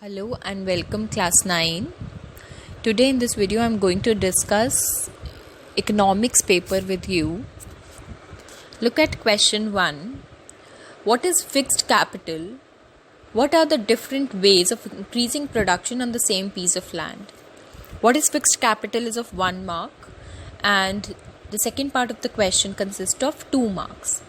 Hello and welcome class 9. Today in this video I am going to discuss economics paper with you. Look at question 1. What is fixed capital? What are the different ways of increasing production on the same piece of land? What is fixed capital is of 1 mark, and the second part of the question consists of 2 marks.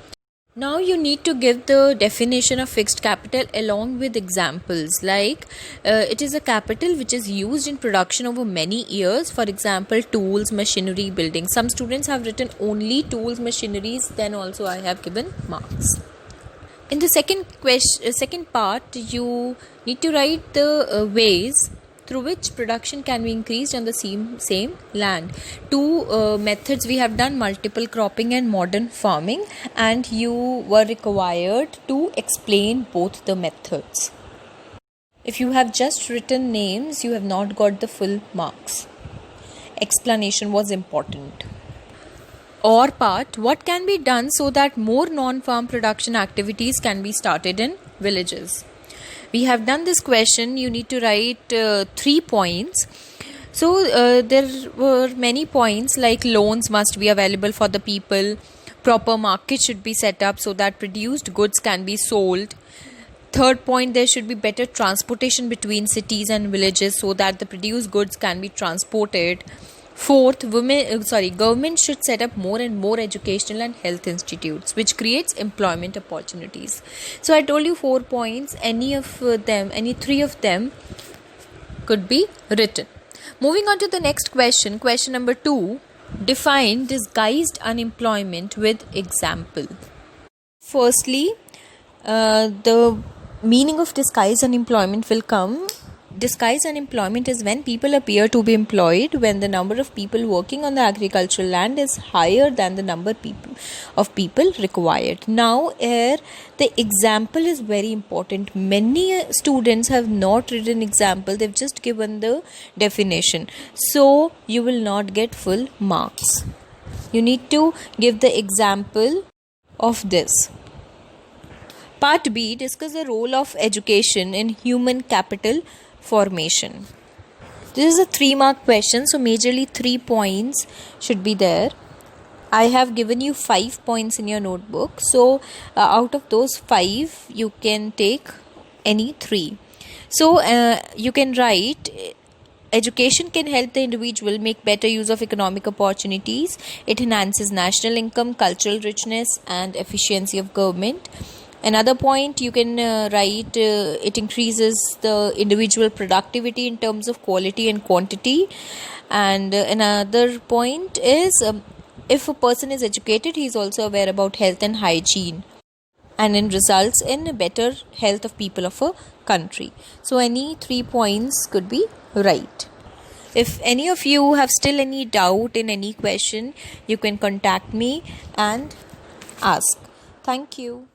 Now you need to give the definition of fixed capital along with examples like it is a capital which is used in production over many years. For example, tools, machinery, buildings. Some students have written only tools, machineries, then also I have given marks. In the second part, you need to write the ways through which production can be increased on the same land. Two methods we have done: multiple cropping and modern farming, and you were required to explain both the methods. If you have just written names, you have not got the full marks. Explanation was important. Or part, what can be done so that more non-farm production activities can be started in villages? We have done this question. You need to write 3 points. So there were many points like loans must be available for the people, proper market should be set up so that produced goods can be sold. Third point, there should be better transportation between cities and villages so that the produced goods can be transported. Fourth, government should set up more and more educational and health institutes, which creates employment opportunities. So I told you 4 points. Any 3 of them could be written. Moving on to the next question. Question number 2. Define disguised unemployment with example. Firstly, the meaning of disguised unemployment will come. Disguised unemployment is when people appear to be employed when the number of people working on the agricultural land is higher than the number of people required. Now here the example is very important. Many students have not written example, they've just given the definition. So you will not get full marks. You need to give the example of this. Part B, discuss the role of education in human capital formation. This is a 3 mark question, so majorly 3 points should be there. I have given you 5 points in your notebook, so out of those 5 you can take any 3. So you can write, education can help the individual make better use of economic opportunities. It enhances national income, cultural richness and efficiency of government. Another point you can write, it increases the individual productivity in terms of quality and quantity. And another point is, if a person is educated, he is also aware about health and hygiene, and it results in better health of people of a country. So any 3 points could be right. If any of you have still any doubt in any question, you can contact me and ask. Thank you.